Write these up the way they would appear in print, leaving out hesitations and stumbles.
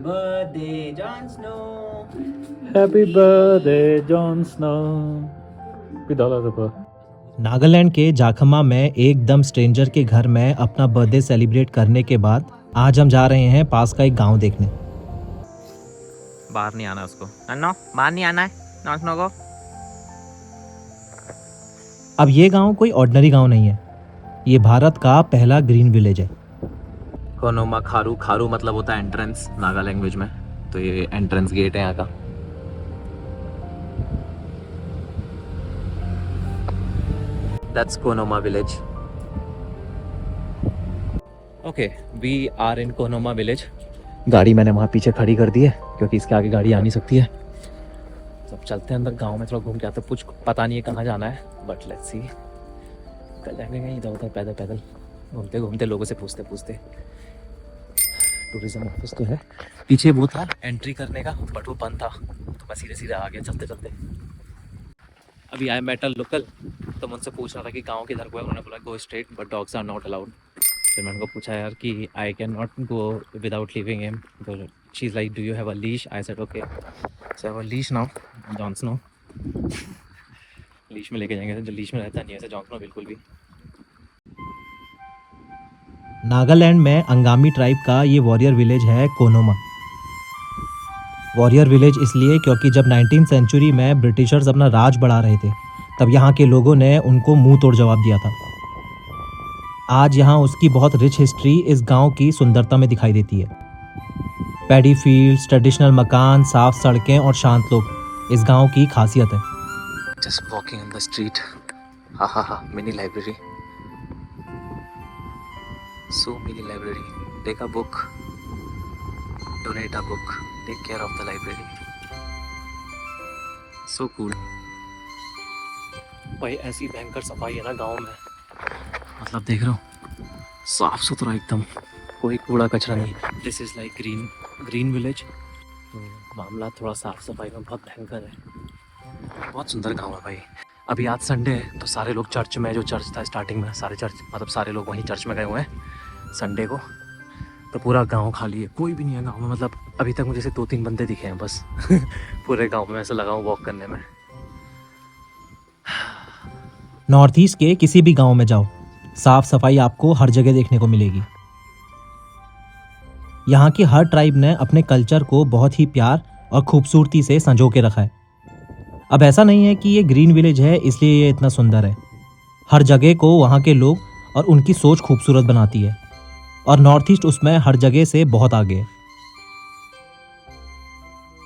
birthday, Jon Snow. Happy birthday, Jon Snow. Nagaland के जाखमा में एकदम स्ट्रेंजर के घर में अपना बर्थडे सेलिब्रेट करने के बाद आज हम जा रहे हैं पास का एक गांव देखने। बाहर नहीं आना उसको, नो बाहर नहीं आना है जॉन स्नो को। अब ये गांव कोई ऑर्डिनरी गांव नहीं है, ये भारत का पहला ग्रीन विलेज है। कोनोमा खारू, खारू मतलब होता है एंट्रेंस नागा लैंग्वेज में, तो ये एंट्रेंस गेट है यहाँ का। That's Konoma village. Okay, we are in Konoma village. गाड़ी मैंने वहाँ पीछे खड़ी कर दी है क्योंकि इसके आगे गाड़ी आ नहीं सकती है। तो अब चलते हैं अंदर गांव में, थोड़ा घूम के आते हैं। कुछ पता नहीं है कहाँ जाना है, बट लेट्स सी। कल जाएंगे कहीं इधर उधर पैदल पैदल घूमते घूमते, लोगों से पूछते पूछते। टूरिज्म ऑफिस तो है पीछे, वो था एंट्री करने का बट वो बंद था, तो मैं सीधे सीधे आ गया चलते चलते। अभी आई मेट अ लोकल, तो मुझसे पूछ रहा था कि गांव किधर को है। उन्होंने बोला go straight but dogs are not allowed. फिर मैंने उनको पूछा यार कि I can not go without leaving him, तो she is like do you have a leash? I said okay, so have a leash now Jon Snow. Leash में लेके जाएंगे, जो लीश में रहता नहीं है ऐसे जॉन स्नो बिल्कुल भी। नागालैंड में अंगामी ट्राइब का ये वॉरियर विलेज है कोनोमा। वॉरियर विलेज इसलिए क्योंकि जब 19th सेंचुरी में ब्रिटिशर्स अपना राज बढ़ा रहे थे, तब यहाँ के लोगों ने उनको मुंह तोड़ जवाब दिया था। आज यहाँ उसकी बहुत रिच हिस्ट्री इस गांव की सुंदरता में दिखाई देती है। पैडी फील्ड्स, ट्रेडिशनल मकान, साफ सड़कें और शांत लोग इस गांव की खासियत है। Just walking in the street, हा हा हा, mini library, so mini library, take a book, donate a book, take care of the library, so cool. भाई ऐसी भयंकर सफाई है ना गांव में, मतलब देख रहे हो, साफ सुथरा एकदम, कोई कूड़ा कचरा नहीं। This is like green village, तो मामला थोड़ा साफ सफाई में बहुत भयंकर है। बहुत सुंदर गांव है भाई। अभी आज संडे है तो सारे लोग चर्च में, जो चर्च था स्टार्टिंग में, सारे चर्च मतलब सारे लोग वहीं चर्च में गए हुए हैं संडे को। तो पूरा गांव खाली है, कोई भी नहीं है गांव में। मतलब अभी तक मुझे सिर्फ 2-3 बंदे दिखे हैं बस पूरे गांव में ऐसा लगा हूँ वॉक करने में। नॉर्थ ईस्ट के किसी भी गांव में जाओ, साफ सफाई आपको हर जगह देखने को मिलेगी। यहाँ की हर ट्राइब ने अपने कल्चर को बहुत ही प्यार और खूबसूरती से संजो के रखा है। अब ऐसा नहीं है कि ये ग्रीन विलेज है इसलिए ये इतना सुंदर है। हर जगह को वहाँ के लोग और उनकी सोच खूबसूरत बनाती है, और नॉर्थ ईस्ट उसमें हर जगह से बहुत आगे है।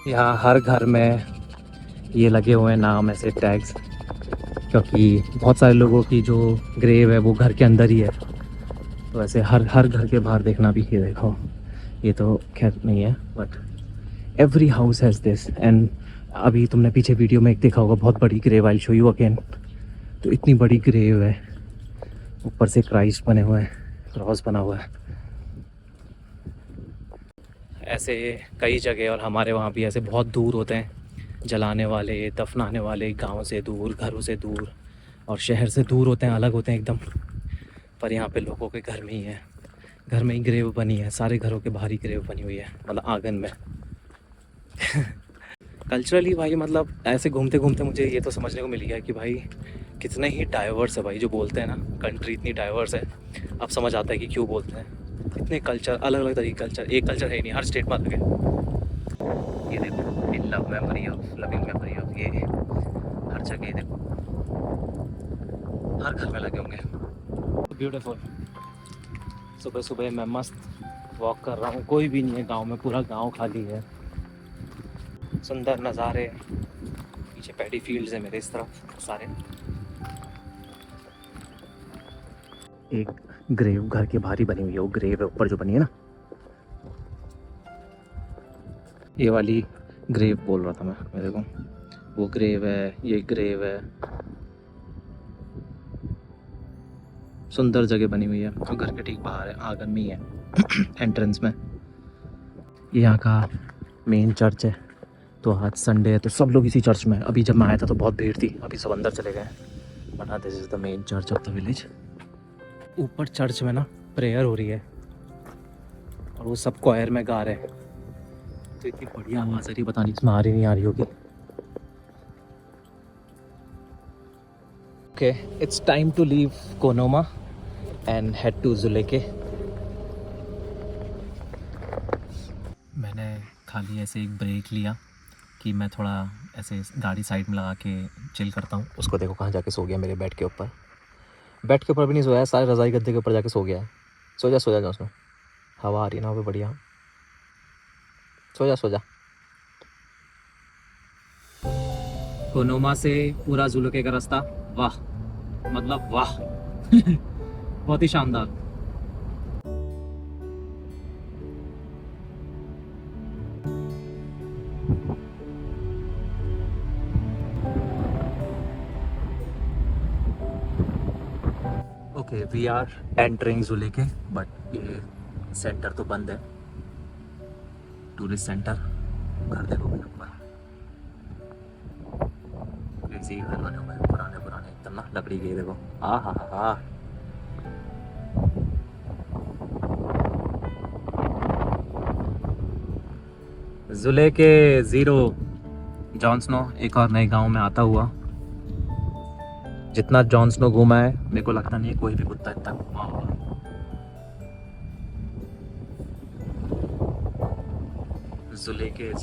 यहाँ हर घर में ये लगे हुए हैं नाम, ऐसे टैग्स, क्योंकि बहुत सारे लोगों की जो ग्रेव है वो घर के अंदर ही है। तो ऐसे हर घर के बाहर देखना भी, ये देखो, ये तो खैर नहीं है but every house has this. And अभी तुमने पीछे वीडियो में एक देखा होगा बहुत बड़ी grave, I show you again. तो इतनी बड़ी ग्रेव है, ऊपर से क्राइस्ट बने हुए हैं, क्रॉस बना हुआ है। ऐसे कई जगह, और हमारे वहाँ भी ऐसे बहुत दूर होते हैं जलाने वाले, दफनाने वाले, गांव से दूर, घरों से दूर और शहर से दूर होते हैं, अलग होते हैं एकदम। पर यहाँ पे लोगों के घर में ही है, घर में ही ग्रेव बनी है, सारे घरों के बाहर ही ग्रेव बनी हुई है, मतलब आंगन में। कल्चरली भाई, मतलब ऐसे घूमते घूमते मुझे ये तो समझने को मिल गया कि भाई कितने ही डाइवर्स है भाई। जो बोलते हैं ना कंट्री इतनी डाइवर्स है, अब समझ आता है कि क्यों बोलते हैं। इतने कल्चर, अलग अलग तरीके कल्चर, एक कल्चर है ही नहीं, हर स्टेट में अलग है। ये देखो, in love memory of, loving memory of, ये हर जगह देखो, हर घर में लगे होंगे। ब्यूटीफुल। सुबह सुबह मैं मस्त वॉक कर रहा हूँ, कोई भी नहीं है गांव में, पूरा गांव खाली है। सुंदर नज़ारे, पीछे पैडी फील्ड्स है मेरे इस तरफ सारे। एक ग्रेव घर के बाहर ही बनी हुई है, वो ग्रेव है ऊपर जो बनी है ना, ये वाली ग्रेव बोल रहा था मैं, मेरे को वो ग्रेव है, ये ग्रेव है। सुंदर जगह बनी हुई है, तो घर के ठीक बाहर है, आंगन में ही है एंट्रेंस में। ये यहाँ का मेन चर्च है, तो आज संडे है तो सब लोग इसी चर्च में है। अभी जब मैं आया था तो बहुत भीड़ थी, अभी सब अंदर चले गए। बट हाँ, this is the main church of the village. ऊपर चर्च में ना प्रेयर हो रही है और वो सब क्वायर में गा रहे हैं। तो इतनी बढ़िया आवाज़ आ रही, पता नहीं इसमें आ रही नहीं आ रही होगी। Okay, it's time to leave Khonoma and head to Dzuleke. मैंने खाली ऐसे एक ब्रेक लिया कि मैं थोड़ा ऐसे गाड़ी साइड में लगा के चिल करता हूँ। उसको देखो कहाँ जाके सो गया, मेरे बेड के ऊपर। बेड के ऊपर भी नहीं सोया है, सारे रज़ाई गद्दे के ऊपर जाके सो गया है। सो जा उसमें, हवा आ रही है ना वहाँ पे बढ़िया। सो जा। कोनोमा से पूरा जुलके का रास्ता, वाह मतलब वाह बहुत ही शानदार। Okay, we are entering Dzuleke, but ये सेंटर तो बंद है, टूरिस्ट सेंटर। घर देखो मेरे ऊपर, क्रेजी घर बने हुए हैं पुराने एकदम ना, लकड़ी के। देखो हा। जुलेके ज़ीरो, जॉन स्नो एक और नए गांव में आता हुआ। जितना जॉन स्नो घूमा है मेरे को लगता नहीं है कोई भी कुत्ता इतना घूमा होगा। जुलेके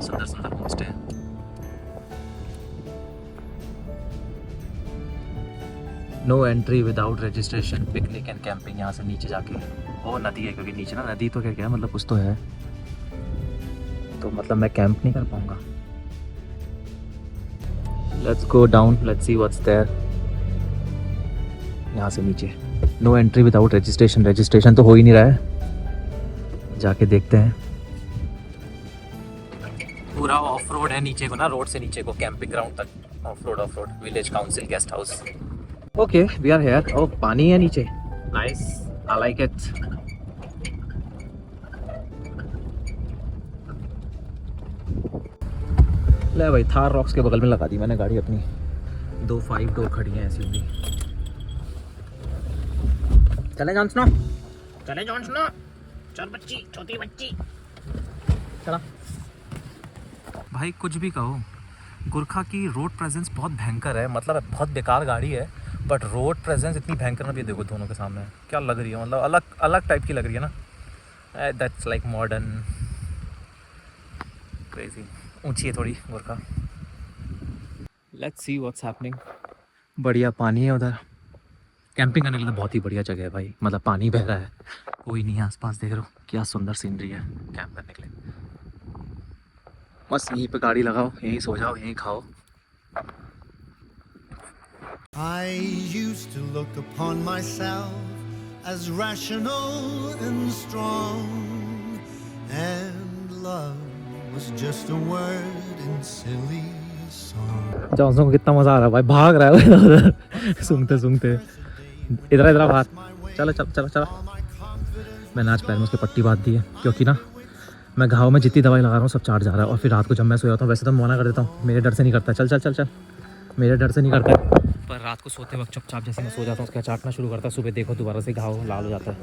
सुंदर होमस्टे है। No entry without registration, picnic and camping. यहाँ से नीचे जाके वो नदी है, क्योंकि नीचे ना नदी तो क्या मतलब कुछ तो है, तो मतलब मैं कैंप नहीं कर पाऊँगा। Let's go down, let's see what's there. यहाँ से नीचे नो एंट्री विदाउट रजिस्ट्रेशन तो हो ही नहीं रहा है, जाके देखते हैं। पूरा ऑफ रोड है नीचे को ना, रोड से नीचे को कैंपिंग ग्राउंड तक off road village council guest house. Okay, we are here. Oh, पानी है नीचे, नाइस, आई लाइक इट। ले भाई, थार रॉक्स के बगल में लगा दी मैंने गाड़ी अपनी। 2 5 डोर खड़ी हैं ऐसी भी। चले जॉन स्नो, चल बच्ची, छोटी बच्ची चला। भाई कुछ भी कहो, गुरखा की रोड प्रेजेंस बहुत भयंकर है। मतलब बहुत बेकार गाड़ी है, बट रोड प्रेजेंस इतनी भयंकर ना। भी देखो दोनों के सामने क्या लग रही है, मतलब अलग टाइप की लग रही है ना। That's like modern, crazy. ऊंची है थोड़ी Gurkha. Let's see what's happening. बढ़िया पानी है उधर, कैंपिंग करने के लिए बहुत ही बढ़िया जगह है भाई। मतलब पानी बह रहा है, कोई नहीं है आसपास, देख रहे हो क्या सुंदर सीनरी है कैंप करने के लिए। बस यहीं पे गाड़ी लगाओ, यहीं सो जाओ, यहीं खाओ। I used to look upon myself as rational and strong, and love was just a word in silly song. Johnson को कितना मजा आ रहा है भाई, भाग रहा है उधर सूंघते इधर बाहर। चलो। मैंने आज पैर में उसके पट्टी बांध दी है, क्योंकि ना मैं घाव में जितनी दवाई लगा रहा हूँ सब चाट जा रहा है। और फिर रात को जब मैं सोया था, वैसे तो मैं मना कर देता हूँ, मेरे डर से नहीं करता। चल, मेरे डर से नहीं करता, पर रात को सोते वक्त चुपचाप जैसे मैं सो जाता हूँ उसका चाटना शुरू करता है। सुबह देखो दोबारा से घाव लाल हो जाता है।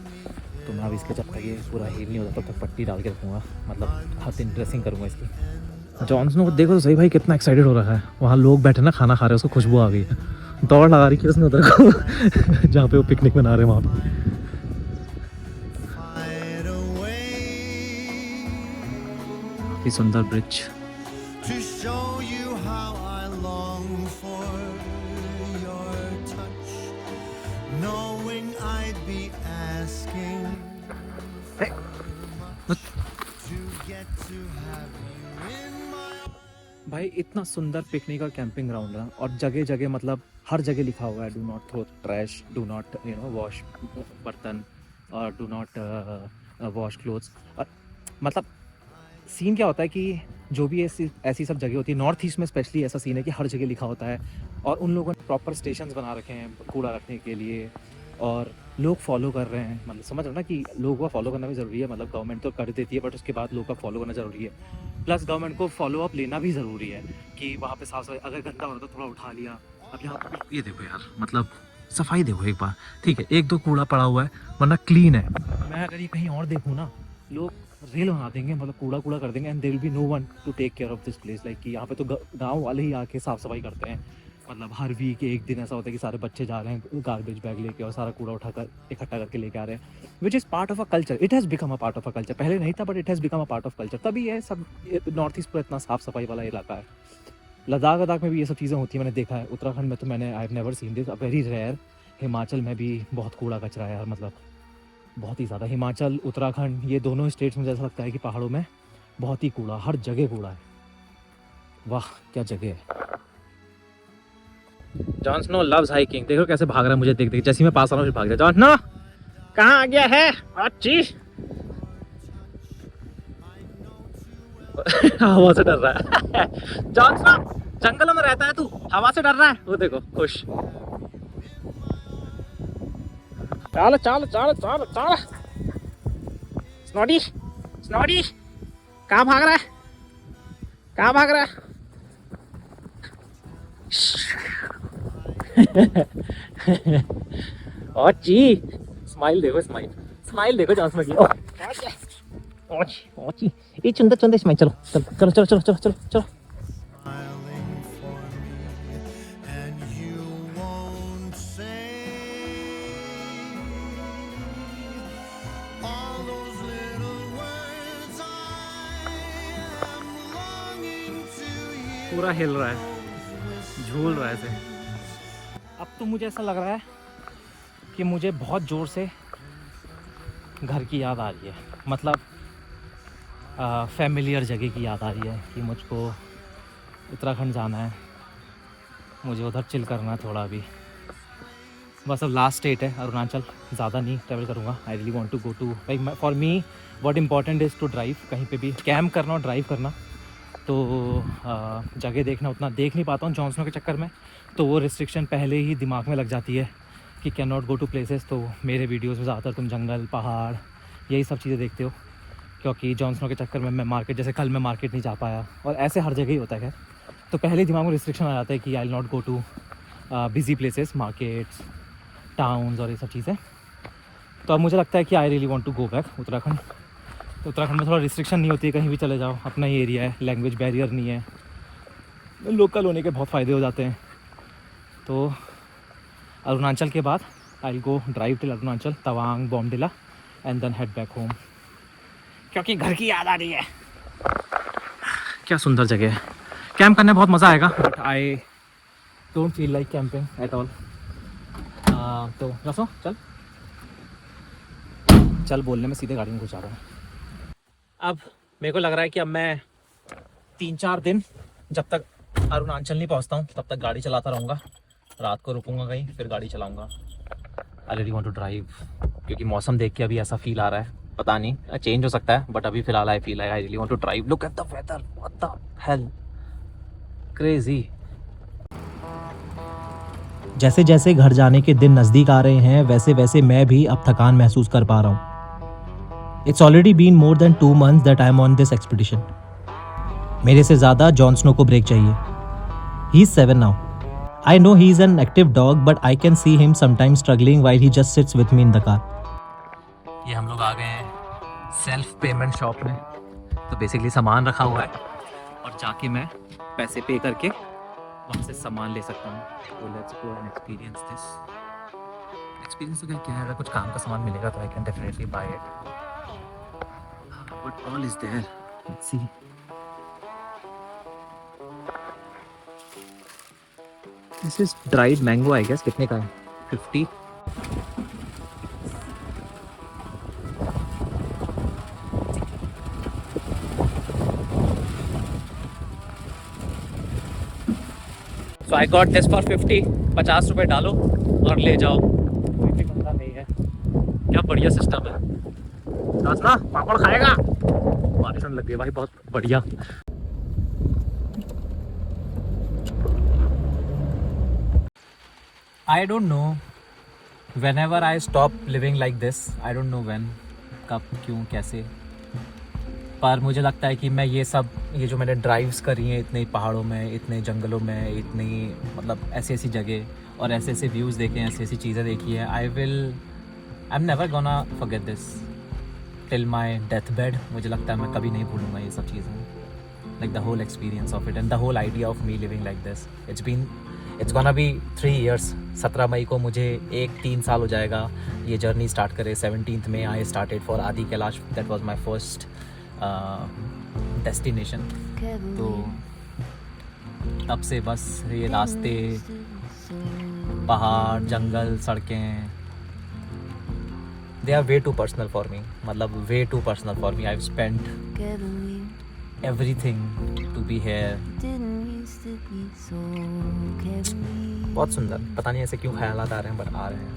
तो मैं अब इसके जब तक ये पूरा हील नहीं होता तब तक पट्टी डाल के रखूँगा, मतलब हर दिन ड्रेसिंग करूँगा इसकी। जॉनसन को देखो तो सही भाई, कितना एक्साइटेड हो रहा है। वहाँ लोग बैठे ना खाना खा रहे हैं, उसको खुशबू आ गई है, दौड़ लगा रही है उसने उधर को जहाँ पे वो पिकनिक मना रहे हैं वहाँ पे। काफी सुंदर bridge. To show you how I long for your touch, knowing I'd be asking to get to have you in my भाई इतना सुंदर पिकनिक और कैंपिंग ग्राउंड है, और जगह जगह मतलब हर जगह लिखा हुआ है do not throw trash, do not wash बर्तन, और डू नॉट वॉश क्लोथ्स। मतलब सीन क्या होता है कि जो भी ऐसी सब जगह होती है, नॉर्थ ईस्ट में स्पेशली ऐसा सीन है कि हर जगह लिखा होता है, और उन लोगों ने प्रॉपर स्टेशंस बना रखे हैं कूड़ा रखने के लिए, और लोग फॉलो कर रहे हैं। मतलब समझ रहे हो ना कि लोगों का फॉलो करना भी ज़रूरी है। मतलब गवर्नमेंट तो कर देती है, बट उसके बाद लोग का फॉलो करना ज़रूरी है। प्लस गवर्नमेंट को फॉलो अप लेना भी ज़रूरी है कि वहाँ पे साफ सफाई, अगर गंदा हो रहा तो थोड़ा उठा लिया। अब यहाँ ये देखो यार, मतलब सफाई देखो एक बार, ठीक है 1-2 कूड़ा पड़ा हुआ है, वरना क्लीन है। मैं मैं अगर ये कहीं और देखूँ ना, लोग रेल बना देंगे, मतलब कूड़ा कूड़ा कर देंगे, and there will be no one to take care of this place. Like कि यहाँ पे तो गांव वाले ही आके साफ़ सफाई करते हैं। मतलब हर वीक एक दिन ऐसा होता है कि सारे बच्चे जा रहे हैं गार्बेज बैग लेके और सारा कूड़ा उठाकर इकट्ठा करके लेके आ रहे हैं, which is part of a culture. It has become a part of a culture. पहले नहीं था, but it has become a part of culture. तभी ये सब नॉर्थ ईस्ट पर इतना साफ़ सफाई वाला इलाका है। लद्दाख में भी ये सब चीज़ें होती हैं, मैंने देखा है। उत्तराखंड में तो मैंने I have never seen this, very rare. Himachal में भी बहुत कूड़ा कचरा है यार, मतलब बहुत ही ज़्यादा। हिमाचल, उत्तराखंड, ये दोनों स्टेट्स में ऐसा लगता है कि पहाड़ों में बहुत ही कूड़ा, हर जगह कूड़ा है। वाह क्या जगह है। Jon Snow loves hiking. देखो कैसे भाग रहा है मुझे देख देख, जैसे ही मैं पास आ रहा हूँ फिर भाग रहा है। जॉन स्नो कहाँ आ गया है? अच्छी हवा से डर रहा है। जॉन स्नो जंगलों में रहता है तू, हवा से डर रहा है? वो देखो खुश। चलो चलो चलो चलो चलो। स्नोडी स्नोडी कहाँ भाग रहा है? कहाँ भाग रहा है? और जी स्माइल देखो, स्माइल स्माइल देखो जॉन स्नो की। ओची ये चुंदर चुंदर स्माइल। चलो चलो चलो चलो चलो चलो चलो। smiling for me, and you won't say all those little words I am longing to hear. पूरा हिल रहा है, झूल रहा है ऐसे। अब तो मुझे ऐसा लग रहा है कि मुझे बहुत ज़ोर से घर की याद आ रही है। मतलब फैमिलियर जगह की याद आ रही है कि मुझको उत्तराखंड जाना है, मुझे उधर चिल करना है थोड़ा अभी। बस अब लास्ट स्टेट है अरुणाचल, ज़्यादा नहीं ट्रैवल करूँगा। I really want to go to, like for me what important is to drive. कहीं पे भी कैंप करना और ड्राइव करना, तो जगह देखना उतना देख नहीं पाता हूँ जॉन स्नो के चक्कर में। तो वो रिस्ट्रिक्शन पहले ही दिमाग में लग जाती है कि can not go to places. तो मेरे वीडियोस में ज़्यादातर तुम जंगल, पहाड़, यही सब चीज़ें देखते हो, क्योंकि जॉन स्नो के चक्कर में मैं मार्केट, जैसे कल मैं मार्केट नहीं जा पाया, और ऐसे हर जगह ही होता है। तो पहले ही दिमाग में रिस्ट्रिक्शन आ जाता है कि I will not go too busy places, markets, towns और ये सब चीज़ें। तो अब मुझे लगता है कि I really want to go back Uttarakhand. तो उत्तराखंड में थोड़ा रिस्ट्रिक्शन नहीं होती है, कहीं भी चले जाओ, अपना ही एरिया है, लैंग्वेज बैरियर नहीं है, लोकल होने के बहुत फ़ायदे हो जाते हैं। तो अरुणाचल के बाद I will go drive till Arunachal, Tawang, Bomdila, and then head back home, क्योंकि घर की याद आ रही है। क्या सुंदर जगह है, कैंप करने में बहुत मज़ा आएगा, but I don't feel like camping at all. तो रसो चल चल बोलने में सीधे गाड़ी में घुस आ रहा हूँ। अब मेरे को लग रहा है कि अब मैं 3-4 दिन जब तक अरुणाचल नहीं पहुँचता हूँ तब तक गाड़ी चलाता रहूँगा। रात को रुकूंगा कहीं, फिर गाड़ी चलाऊँगा। I really want to drive, क्योंकि मौसम देख के अभी ऐसा फील आ रहा है, पता नहीं चेंज हो सकता है, बट अभी फिलहाल I feel I really want to drive. Look at the weather, what the hell, crazy. जैसे जैसे घर जाने के दिन नज़दीक आ रहे हैं, वैसे वैसे मैं भी अब थकान महसूस कर पा रहा हूँ। It's already been more than 2 months that I am on this expedition. मेरे से ज़्यादा जॉन स्नो को ब्रेक चाहिए। He is 7 now. I know he is an active dog, but I can see him sometimes struggling while he just sits with me in the car. ये हम लोग आ गए हैं सेल्फ पेमेंट शॉप में। तो basically सामान रखा हुआ है और जाके मैं पैसे पे करके वहाँ से सामान ले सकता हूँ। तो let's go and experience this. Experience तो क्या है, अगर कुछ काम का सामान मिलेगा तो I can definitely buy it. What all is there, let's see. This is dried mango I guess. कितने का है? 50। So I got this for 50। 50 रुपए डालो और ले जाओ, कोई भी पंगा नहीं है। क्या बढ़िया सिस्टम है। ना पापड़ खाएगा, बारिश होने लग गई भाई, बहुत बढ़िया। I don't know, whenever I stop living like this, I don't know when, कब, क्यों, कैसे, पर मुझे लगता है कि मैं ये जो मैंने ड्राइव्स करी हैं इतने पहाड़ों में, इतने जंगलों में, इतनी मतलब ऐसी ऐसी जगह और ऐसे ऐसे व्यूज़ देखे हैं, ऐसी ऐसी चीज़ें देखी हैं, I am never gonna forget this. Till my death bed. मुझे लगता है मैं कभी नहीं भूलूंगा ये सब चीज़ें. Like the whole experience of it and the whole idea of me living like this. It's gonna be 3 years. 17 मई को मुझे 3 साल हो जाएगा ये जर्नी स्टार्ट करे. 17th में आई स्टार्टेड फॉर आदि Kailash. That was my first destination. तो तब से बस ये रास्ते, पहाड़, जंगल, सड़कें, they are way too personal for me. मतलब way too personal for me. I've spent everything to be here. बहुत सुंदर. पता नहीं ऐसे क्यों ख्यालात आ रहे हैं बट आ रहे हैं.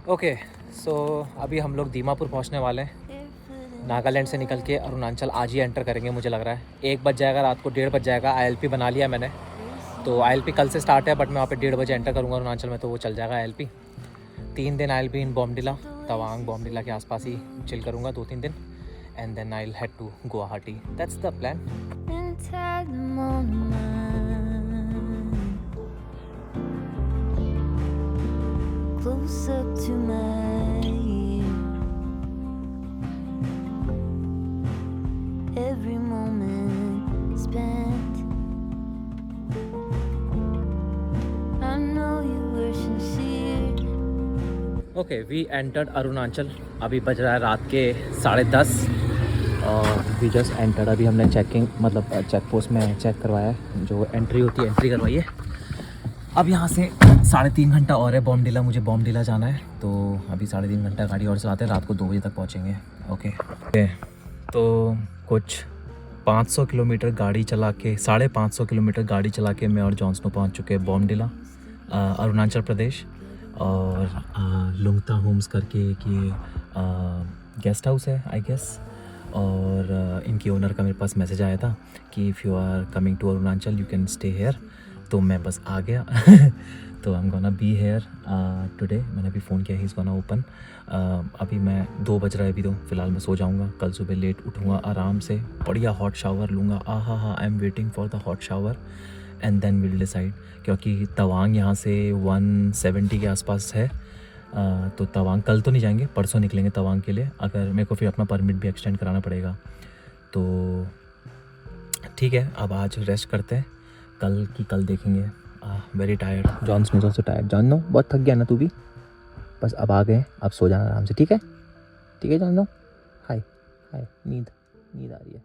ओके सो अभी हम लोग दीमापुर पहुंचने वाले हैं. नागालैंड से निकल के अरुणाचल आज ही एंटर करेंगे मुझे लग रहा है. 1 बज जाएगा, रात को 1:30 बज जाएगा. ILP बना लिया मैंने. तो ILP कल से स्टार्ट है बट मैं वहाँ पे 1:30 बजे एंटर करूँगा अरुणाचल में, तो वो चल जाएगा ILP. 3 दिन ILP इन बॉमडिला, तवांग बॉमडिला के आसपास ही चिल करूँगा 2-3 दिन. And then I will head to Guwahati. That's the plan. Close up to my ear, every moment spent. I know you were sincere. Okay we entered Arunachal. अभी बज रहा है रात के 10:30 और वी जस्ट एंटर्ड. अभी हमने चेकिंग मतलब चेक पोस्ट में चेक करवाया है. जो एंट्री होती है एंट्री करवाई है. अब यहाँ से 3.5 घंटा और है बॉमडिला. मुझे बॉमडिला जाना है तो अभी 3.5 घंटा गाड़ी और चलाते हैं. रात को 2 बजे तक पहुँचेंगे. ओके तो कुछ 500 किलोमीटर गाड़ी चला के 550 किलोमीटर गाड़ी चला के मैं और जॉनस्नो पहुँच चुके हैं बॉमडिला, अरुणाचल प्रदेश. और लुंगता होम्स करके एक ये गेस्ट हाउस है आई गेस. और इनकी ओनर का मेरे पास मैसेज आया था कि if you are coming to Arunachal you can stay here. तो मैं बस आ गया. तो I am gonna be here today. मैंने अभी फ़ोन किया, ही इज़ गोना ओपन. अभी मैं 2 बज रहा है अभी. तो फ़िलहाल मैं सो जाऊँगा. कल सुबह लेट उठूँगा, आराम से बढ़िया हॉट शावर लूँगा. हाँ I am waiting for the hot shower and then will decide. क्योंकि तवांग यहाँ से 170 के आसपास है. तो तवांग कल तो नहीं जाएंगे, परसों निकलेंगे तवांग के लिए. अगर मेरे को फिर अपना परमिट भी एक्सटेंड कराना पड़ेगा. तो ठीक है अब आज रेस्ट करते हैं. कल देखेंगे. Very tired. John Smith also tired. John no बहुत थक गया ना तू भी. बस अब आ गए, अब सो जाना आराम से. ठीक है जॉन नो. हाय नींद आ रही है.